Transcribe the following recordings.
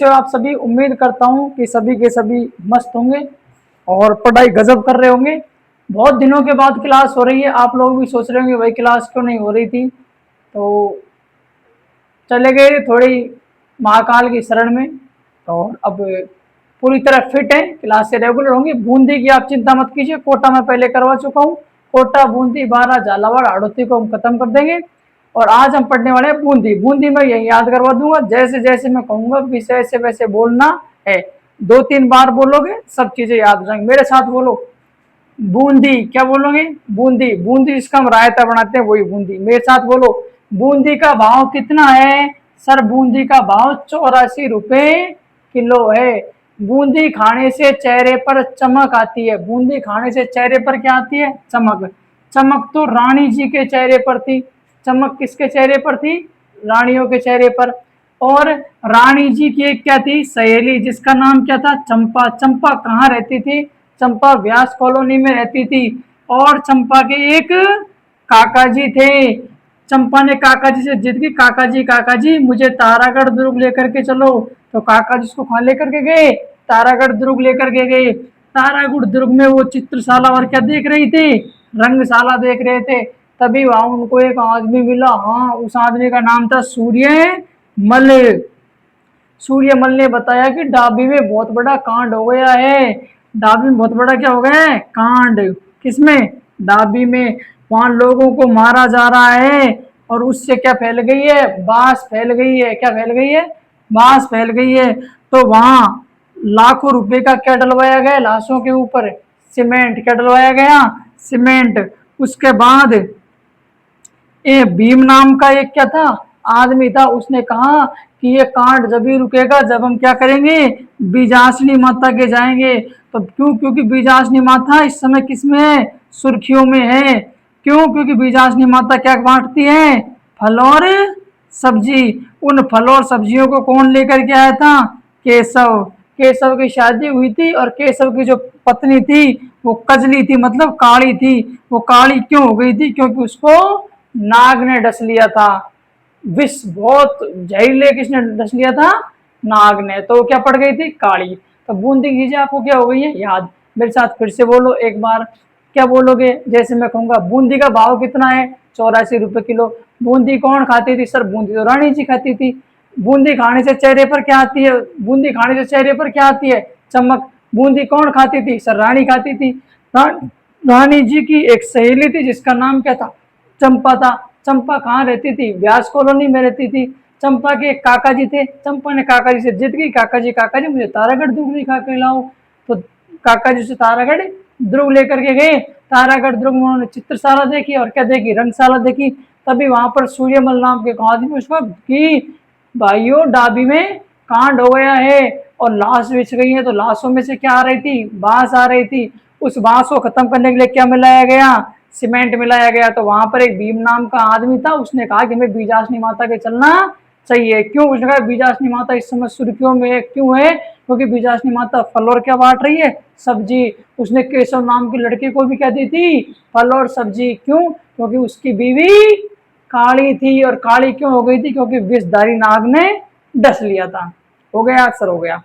आप सभी, उम्मीद करता हूँ कि सभी के सभी मस्त होंगे और पढ़ाई गजब कर रहे होंगे। बहुत दिनों के बाद क्लास हो रही है। आप लोग भी सोच रहे होंगे भाई क्लास क्यों नहीं हो रही थी। तो चले गए थोड़ी महाकाल की शरण में और अब पूरी तरह फिट है। क्लास से रेगुलर होंगी। बूंदी की आप चिंता मत कीजिए, कोटा में पहले करवा चुका हूँ। कोटा, बूंदी, बारा, झालावाड़, हाड़ौती को हम खत्म कर देंगे और आज हम पढ़ने वाले हैं बूंदी। बूंदी में यही याद करवा दूंगा, जैसे जैसे मैं कहूंगा विषय से वैसे बोलना है। 2-3 बार बोलोगे सब चीजें याद हो जाएंगी। मेरे साथ बोलो, बूंदी। क्या बोलोगे? बूंदी। बूंदी जिसका हम रायता बनाते हैं वही बूंदी। मेरे साथ बोलो, बूंदी का भाव कितना है? सर बूंदी का भाव 84 रुपए किलो है। बूंदी खाने से चेहरे पर चमक आती है। बूंदी खाने से चेहरे पर क्या आती है? चमक। चमक तो रानी जी के चेहरे पर थी। चमक किसके चेहरे पर थी? रानियों के चेहरे पर। और रानी जी की एक क्या थी? सहेली, जिसका नाम क्या था? चंपा। चंपा कहाँ रहती थी? चंपा व्यास कॉलोनी में रहती थी। और चंपा के एक काका जी थे। चंपा ने काका जी से जिद की, काका जी मुझे तारागढ़ दुर्ग लेकर के चलो। तो काका जी उसको कहाँ लेकर के गए? तारागढ़ दुर्ग लेकर के गए। तारागढ़ दुर्ग में वो चित्रशाला और क्या देख रही थी? रंगशाला देख रहे थे। तभी वहां उनको एक आदमी मिला। हाँ, उस आदमी का नाम था सूर्यमल। सूर्यमल ने बताया कि डाबी में बहुत बड़ा कांड हो गया है। डाबी में बहुत बड़ा क्या हो गया है? कांड। किसमें? डाबी में। वहां लोगों को मारा जा रहा है और उससे क्या फैल गई है? बास फैल गई है। क्या फैल गई है? बास फैल गई है। तो वहां लाखों रुपए का क्या डलवाया गया लाशों के ऊपर? सीमेंट। क्या डलवाया गया? सीमेंट। उसके बाद ये भीम नाम का एक क्या था? आदमी था। उसने कहा कि ये कांड जब ही रुकेगा जब हम क्या करेंगे? बीजासनी माता के जाएंगे। तो क्यों? क्योंकि बीजासनी माता इस समय किसमें है? सुर्खियों में है। क्यों? क्योंकि बीजासनी माता क्या बांटती है? फल और सब्जी। उन फल और सब्जियों को कौन लेकर के आया था? केशव। केशव की शादी हुई थी और केशव की जो पत्नी थी वो कजली थी, मतलब काली थी। वो काली क्यों हो गई थी? क्योंकि उसको नाग ने डस लिया था। विष बहुत जहरीले किसने डस लिया था? नाग ने। तो क्या पड़ गई थी? काली। तो बूंदी कीजिए, आपको क्या हो गई है? याद। मेरे साथ फिर से बोलो एक बार। क्या बोलोगे? जैसे मैं कहूंगा बूंदी का भाव कितना है? 84 रुपए किलो। बूंदी कौन खाती थी? सर बूंदी तो रानी जी खाती थी। बूंदी खाने से चेहरे पर क्या आती है? बूंदी खाने से चेहरे पर क्या आती है? चमक। बूंदी कौन खाती थी? सर रानी खाती थी। रानी जी की एक सहेली थी जिसका नाम क्या था? चंपा था। चंपा कहाँ रहती थी? व्यास कॉलोनी में रहती थी। चंपा के एक काका जी थे। चंपा ने काका जी से जिद की, काका जी मुझे तारागढ़ दुर्ग दिखा के लाओ। तो काका जी से तारागढ़ दुर्ग लेकर के गए। तारागढ़ दुर्ग में उन्होंने चित्रशाला देखी और क्या देखी? रंगशाला देखी। तभी वहां पर सूर्यमल नाम के आदमी उसको की, भाइयों डाबी में कांड हो गया है और लाश बिछ गई है। तो लाशों में से क्या आ रही थी? बांस आ रही थी। उस बांस को खत्म करने के लिए क्या मिलाया गया? सीमेंट मिलाया गया। तो वहां पर एक भीम नाम का आदमी था। उसने कहा कि हमें बीजासनी माता के चलना चाहिए। क्यों? उसने कहा बीजासनी माता इस समय सुर्खियों में क्यों है? क्योंकि बीजासनी माता फल और क्या बांट रही है? सब्जी। उसने केशव नाम की लड़की को भी क्या दी थी? फल और सब्जी। क्यों? क्योंकि उसकी बीवी काली थी। और काली क्यों हो गई थी? क्योंकि विषधारी नाग ने डस लिया था। हो गया? अक्सर हो गया।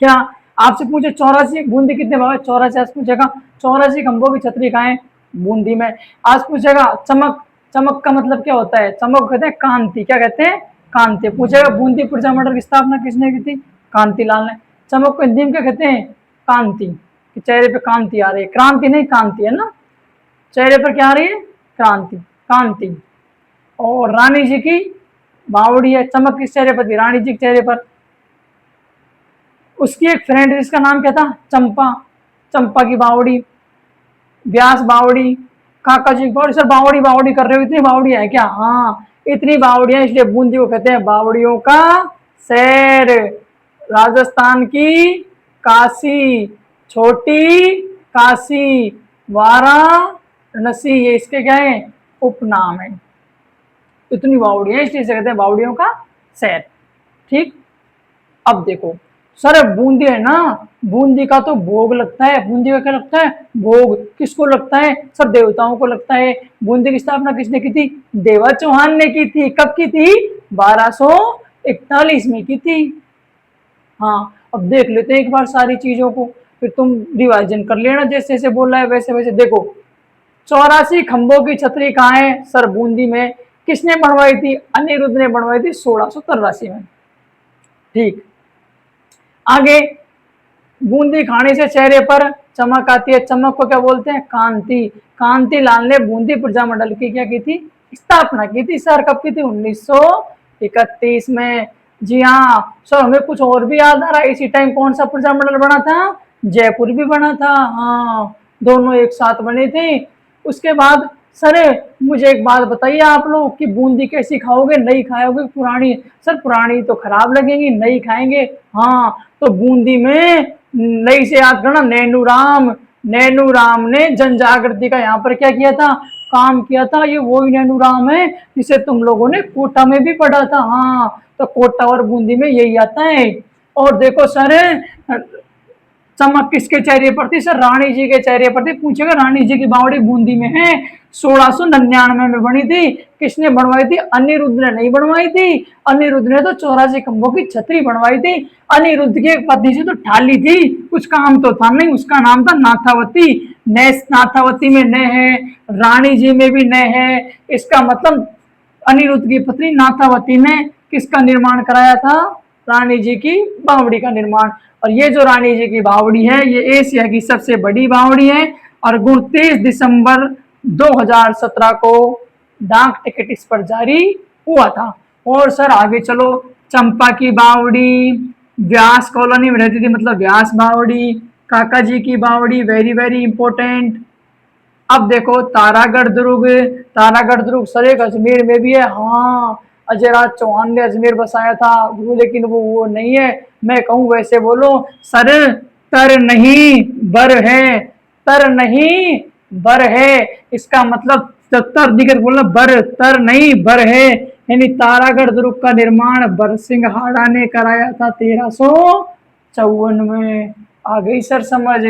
क्या आपसे पूछे 84 बूंदी कितने भाव है? 84 आज पूछेगा। 84 खंभों की छतरी खाएं बूंदी में। आज पूछेगा चमक। चमक का मतलब क्या होता है? चमक कहते हैं कांति। क्या कहते हैं? कांति। पूछेगा बूंदी पुरजा मंडल की स्थापना किसने की थी? कांतिलाल ने। चमक को हिंदी में क्या कहते हैं? कांति। चेहरे पे कांति आ रही है। क्रांति नहीं, कांति है ना। चेहरे पर क्या आ रही है? क्रांति, कांति। और रानी जी की बावड़ी है। चमक किस चेहरे पर थी? रानी जी के चेहरे पर। उसकी एक फ्रेंड जिसका नाम क्या था? चंपा। चंपा की बावड़ी। व्यास बावड़ी। काका जी बावड़ी। सर बावड़ी बावड़ी कर रहे हो, इतनी बावड़ी है क्या? हाँ, इतनी बावड़ियां, इसलिए बूंदी को कहते हैं बावड़ियों का शहर। राजस्थान की काशी, छोटी काशी, वाराणसी, ये इसके क्या है? उपनाम है। इतनी बावड़ियां, इसलिए कहते हैं बावड़ियों का शहर। ठीक। अब देखो सर, बूंदी है ना, बूंदी का तो भोग लगता है। बूंदी का क्या लगता है? भोग। किसको लगता है? सर देवताओं को लगता है। बूंदी की स्थापना किसने की थी? देवा चौहान ने की थी। कब की थी? 1241 में की थी। हाँ, अब देख लेते हैं एक बार सारी चीजों को, फिर तुम रिवाइजन कर लेना जैसे जैसे बोल रहा है वैसे वैसे। देखो, 84 खंभों की छतरी कहाँ है सर? बूंदी में। किसने बनवाई थी? अनिरुद्ध ने बनवाई थी 1683 में। ठीक, आगे, बूंदी खाने से चेहरे पर चमक आती है। चमक को क्या बोलते हैं? कांति। कांति लाल ने बूंदी प्रजामंडल की क्या की थी? स्थापना की थी सर। कब की थी? 1931 में। जी हाँ सर, हमें कुछ और भी याद आ रहा है। इसी टाइम कौन सा प्रजामंडल बना था? जयपुर भी बना था। हाँ, दोनों एक साथ बने थे। उसके बाद सर मुझे एक बात बताइए आप लोग कि बूंदी कैसी खाओगे? नई खाओगे पुरानी? सर पुरानी तो खराब लगेगी, नई खाएंगे। हाँ, तो बूंदी में नई से याद करना, नैनूराम। नैनूराम ने जन जागृति का यहाँ पर क्या किया था? काम किया था। ये वही नैनूराम है जिसे तुम लोगों ने कोटा में भी पढ़ा था। हाँ, तो कोटा और बूंदी में यही आता है। और देखो सर, चमक किसके चेहरे पर थी सर? रानी जी के चेहरे पर थी। पूछेगा रानी जी की बावड़ी बूंदी में है, 1699 में बनी थी। किसने बनवाई थी? अनिरुद्ध ने नहीं बनवाई थी। अनिरुद्ध ने तो 84 खंभों की छतरी बनवाई थी। अनिरुद्ध की एक पत्नी से तो ठाली थी, कुछ काम तो था नहीं। उसका नाम था नाथावती। नैस नाथावती में न है, रानी जी में भी न है। इसका मतलब अनिरुद्ध की पत्नी नाथावती ने किसका निर्माण कराया था? रानी जी की बावड़ी का निर्माण। और ये जो रानी जी की बावड़ी है, ये एशिया की सबसे बड़ी बावड़ी है। और 29 दिसंबर 2017 को डाक टिकट इस पर जारी हुआ था। और सर आगे चलो, चंपा की बावड़ी व्यास कॉलोनी में रहती थी, मतलब व्यास बावड़ी। काका जी की बावड़ी वेरी वेरी इंपॉर्टेंट। अब देखो तारागढ़ दुर्ग। तारागढ़ दुर्ग सर एक अजमेर में भी है। हाँ, अजयराज चौहान ने अजमेर बसाया था वो, लेकिन वो नहीं है। मैं कहूँ वैसे बोलो सर, तर नहीं बर है। तर नहीं बर है, इसका मतलब तर दिगत बोलना, बर तर नहीं बर है। यानी तारागढ़ दुर्ग का निर्माण बरसिंघाड़ा ने कराया था 1354 में। आ गई सर समझ?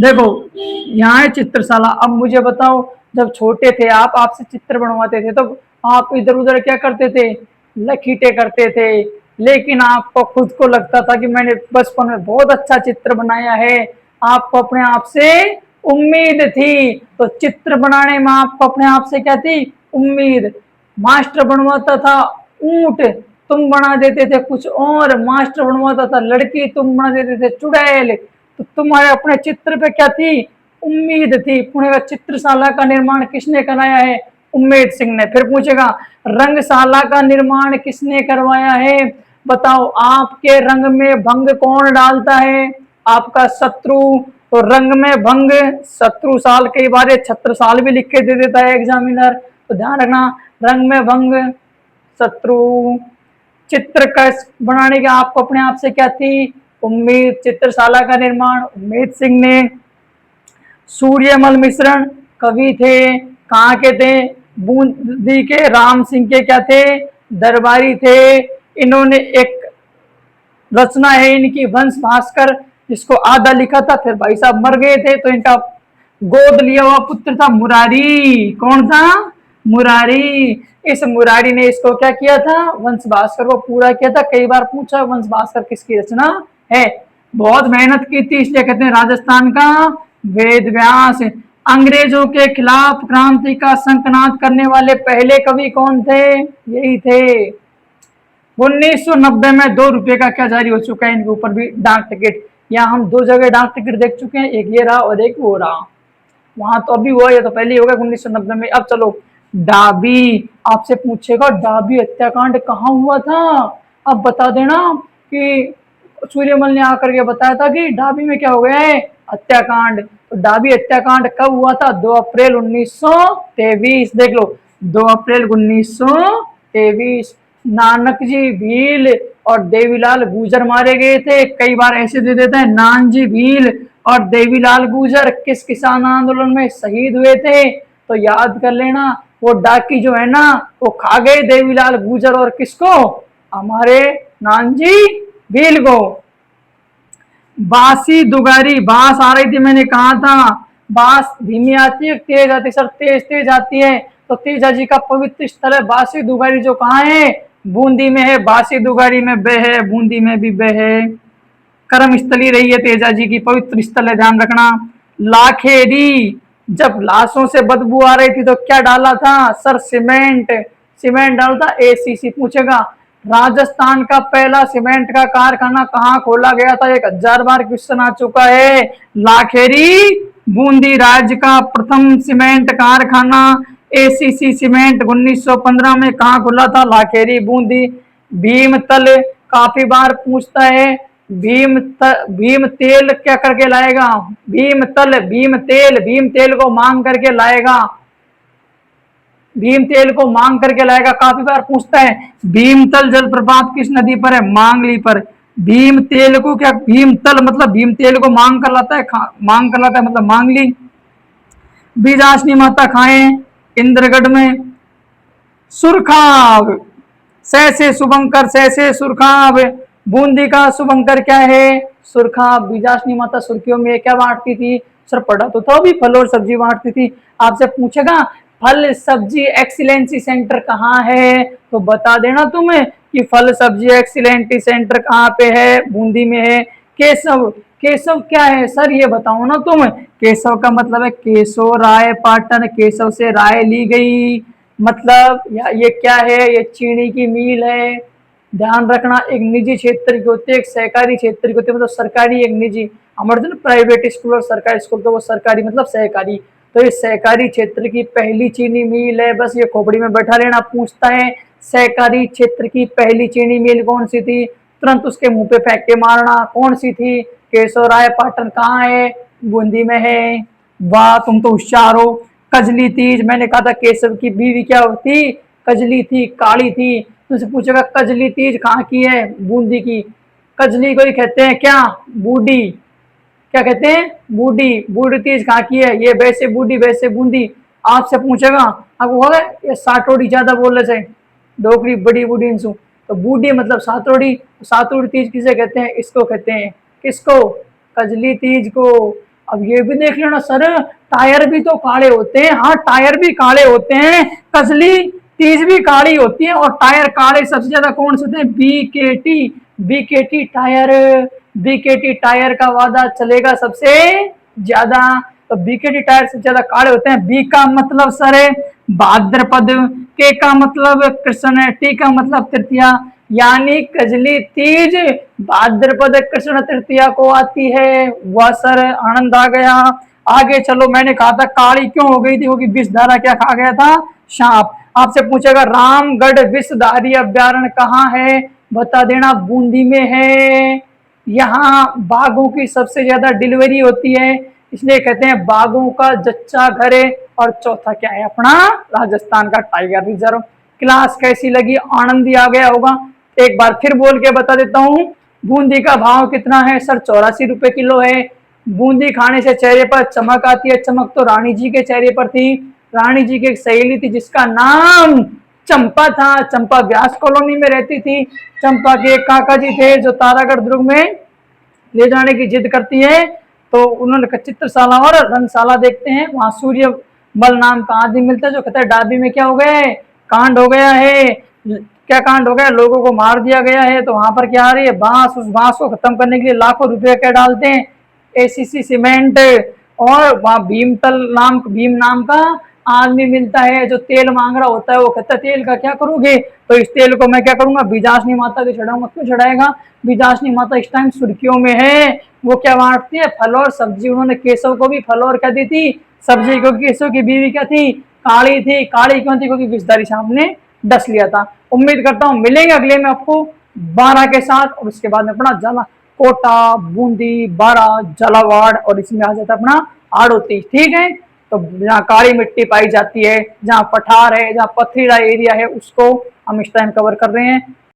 देखो यहाँ है चित्रशाला। अब मुझे बताओ, जब छोटे थे आप, आपसे चित्र बनवाते थे तो आप इधर उधर क्या करते थे? लकीटे करते थे। लेकिन आपको खुद को लगता था कि मैंने बचपन में बहुत अच्छा चित्र बनाया है। आपको अपने आप से उम्मीद थी। तो चित्र बनाने में आपको अपने आप से क्या थी? उम्मीद। मास्टर बनवाता था ऊंट, तुम बना देते थे कुछ और। मास्टर बनवाता था लड़की, तुम बना देते थे चुड़ैल। तो तुम्हारे अपने चित्र पे क्या थी? उम्मीद थी। पुणे चित्रशाला का निर्माण किसने कराया है? उम्मेद सिंह ने। फिर पूछेगा रंगशाला का निर्माण किसने करवाया है? बताओ, आपके रंग में भंग कौन डालता है? आपका शत्रु। तो रंग में भंग शत्रु साल, कई बार छत्र साल भी लिख के दे देता है एग्जामिनर, तो ध्यान रखना। रंग में भंग शत्रु। चित्र का बनाने का आपको अपने आप से क्या थी? उम्मीद। चित्रशाला का निर्माण उम्मेद सिंह ने। सूर्यमल मिश्रण कवि थे, कहाँ के थे? बूंदी के। राम सिंह के क्या थे? दरबारी थे। इन्होंने एक रचना है इनकी वंश भास्कर, जिसको आधा लिखा था, फिर भाई साहब मर गए थे तो इनका गोद लिया हुआ पुत्र था मुरारी। कौन था? मुरारी। इस मुरारी ने इसको क्या किया था? वंश भास्कर को पूरा किया था। कई बार पूछा वंश भास्कर किसकी रचना है। बहुत मेहनत की थी, इसलिए कहते हैं राजस्थान का वेद व्यास। अंग्रेजों के खिलाफ क्रांति का संकनाद करने वाले पहले कवि कौन थे? यही थे। 1990 में 2 रुपए का क्या जारी हो चुका है इनके ऊपर भी डाक टिकट। यहाँ हम 2 जगह डाक टिकट देख चुके हैं, एक ये रहा और एक वो रहा। वहां तो अभी हुआ, ये तो पहले ही होगा 1990 में। अब चलो डाबी। आपसे पूछेगा डाबी हत्याकांड कहाँ हुआ था? अब बता देना कि सूर्यमल ने आकर के बताया था कि डाबी में क्या हो गया है? हत्याकांड। तो डाबी हत्याकांड कब हुआ था? 2 अप्रैल 1923। देख लो, 2 अप्रैल 1923। नानक जी भील और देवीलाल गुजर मारे गए थे। कई बार ऐसे दे देते हैं, नानजी भील और देवीलाल गुजर किस किसान आंदोलन में शहीद हुए थे? तो याद कर लेना, वो डाकी जो है ना, वो खा गए देवीलाल गुजर और किसको? हमारे नानजी भील को। बासी दुगारी, बास आ रही थी, मैंने कहा था बास धीमी आती है तेज आती है? सर तेज तेज आती है। तो तेजा जी का पवित्र स्थल है बासी दुगारी, जो कहाँ है? बूंदी में है, बासी दुगारी में बे है, बूंदी में भी बे है। कर्म स्थली रही है तेजा जी की, पवित्र स्थल है, ध्यान रखना। लाखेरी, जब लाशों से बदबू आ रही थी तो क्या डाला था सर? सीमेंट, सीमेंट डाला था। एसीसी पूछेगा राजस्थान का पहला सीमेंट का कारखाना कहाँ खोला गया था? 1000 बार क्वेश्चन आ चुका है। लाखेरी, बूंदी राज्य का प्रथम सीमेंट कारखाना एसीसी सीमेंट 1915 में कहाँ खुला था? लाखेरी, बूंदी। भीमतल काफी बार पूछता है। भीम तेल क्या करके लाएगा? भीमतल, भीम तेल को मांग करके लाएगा, भीम तेल को मांग करके लाएगा, काफी बार पूछता है। भीमतल जलप्रपात किस नदी पर है? मांगली पर। भीम तेल को क्या, भीमतल मतलब भीम तेल को मांग कर लाता है, मांग कर लाता है मतलब मांगली। बीजासनी माता खाए इंद्रगढ़ में। सुरखाब, से शुभंकर, से सुरखाब। बूंदी का शुभंकर क्या है? सुरखाब। बीजासनी माता सुर्खियों में क्या बांटती थी? सर पढ़ा तो था भी, फल और सब्जी बांटती थी। आपसे पूछेगा फल सब्जी एक्सीलेंसी सेंटर कहाँ है, तो बता देना तुम्हें कि फल सब्जी एक्सीलेंसी सेंटर कहाँ पे है? बूंदी में है। केशव, केशव क्या है सर ये बताओ ना तुम। केशव का मतलब है केशव राय पाटन, केशव से राय ली गई। मतलब ये क्या है? ये चीनी की मिल है। ध्यान रखना, एक निजी क्षेत्र की होती है, एक सहकारी क्षेत्र की होती है। मतलब सरकारी, एक निजी। हमारे प्राइवेट स्कूल और सरकारी स्कूल, तो वो सरकारी मतलब सहकारी। तो ये सहकारी क्षेत्र की पहली चीनी मिल है। बस ये खोपड़ी में बैठा लेना, पूछता है सहकारी क्षेत्र की पहली चीनी मिल कौन सी थी? तुरंत उसके मुंह पे फेंक के मारना, कौन सी थी? केशव राय पाटन कहाँ है? बूंदी में है। वाह तुम तो होशियार हो। कजली तीज, मैंने कहा था केशव की बीवी क्या थी? कजली थी, काली थी। तुमसे पूछेगा कजली तीज कहाँ की है? बूंदी की। कजली को ही कहते हैं क्या? बूढ़ी। क्या कहते हैं? बूढ़ी। बूढ़ी तीज कहाँ की है? ये वैसे बूढ़ी वैसे बूंदी। आपसे पूछेगा, आपको होगा ये सातोड़ी ज्यादा बोलने से, डोकरी बड़ी बूढ़ी इंसू, तो बूढ़ी मतलब सातोड़ी। सातोड़ी तीज किसे कहते हैं? इसको कहते हैं। किसको? कजली तीज को। अब ये भी देख लेना सर, टायर भी तो काले होते हैं। हाँ टायर भी काले होते हैं, कजली तीज भी काली होती है। और टायर काले सबसे ज्यादा कौन से होते हैं? BKT, BKT tyre. BKT tyre का वादा चलेगा सबसे ज्यादा। तो बीकेटी टायर सबसे ज्यादा काले होते हैं। बी का मतलब सर है भाद्रपद, के का मतलब कृष्ण है, टी का मतलब तृतीया। यानी कजली तीज भाद्रपद कृष्ण तृतीया को आती है। वह सर आनंद आ गया। आगे चलो, मैंने कहा था काली क्यों हो गई थी? क्योंकि विषधारा क्या खा गया था? सांप। आपसे पूछेगा रामगढ़ विषधारी अभ्यारण्य कहाँ है? बता देना बूंदी में है। यहाँ बाघों की सबसे ज्यादा डिलीवरी होती है, इसलिए कहते हैं बाघों का जच्चा घर है। और चौथा क्या है अपना? राजस्थान का टाइगर रिजर्व। क्लास कैसी लगी? आनंद ही आ गया होगा। एक बार फिर बोल के बता देता हूँ, बूंदी का भाव कितना है सर? 84 रुपए किलो है। बूंदी खाने से चेहरे पर चमक आती है। चमक तो रानी जी के चेहरे पर थी। रानी जी की एक सहेली थी जिसका नाम चंपा था। चंपा व्यास कॉलोनी में रहती थी। चंपा के एक काका जी थे जो तारागढ़ दुर्ग में ले जाने की जिद करती है। तो उन्होंने चित्रशाला और रंगशाला देखते हैं, वहां सूर्य बल नाम का आदमी मिलता है जो कहता है डाबी में क्या हो गया है? कांड हो गया है। क्या कांड हो गया? लोगों को मार दिया गया है। तो वहां पर क्या आ रही है? बांस। उस बांस को खत्म करने के लिए लाखों रुपए क्या डालते हैं? ACC cement. और वहां भीम नाम का आदमी मिलता है जो तेल मांग रहा होता है। वो कहता है तेल का क्या करोगे? तो इस तेल को मैं क्या करूंगा? बीजासनी माता को चढ़ाऊंगा। क्यों चढ़ाएगा? बीजासनी माता इस टाइम सुर्खियों में है। वो क्या बांटती है? फल और सब्जी। उन्होंने केशव को भी फल और क्या दी थी? सब्जी। क्योंकि केशव की बीवी क्या थी? काली थी। काली क्यों थी? क्योंकि विषधारी सांप ने डस लिया था। उम्मीद करता हूँ मिलेंगे अगले में आपको 12 के साथ, और उसके बाद में अपना जला कोटा, बूंदी, बारा, झालावाड़, और इसमें आ जाता अपना आड़ोती। ठीक है, तो जहाँ काली मिट्टी पाई जाती है, जहाँ पठार है, जहाँ पथरीला एरिया है, उसको हम इस टाइम कवर कर रहे हैं।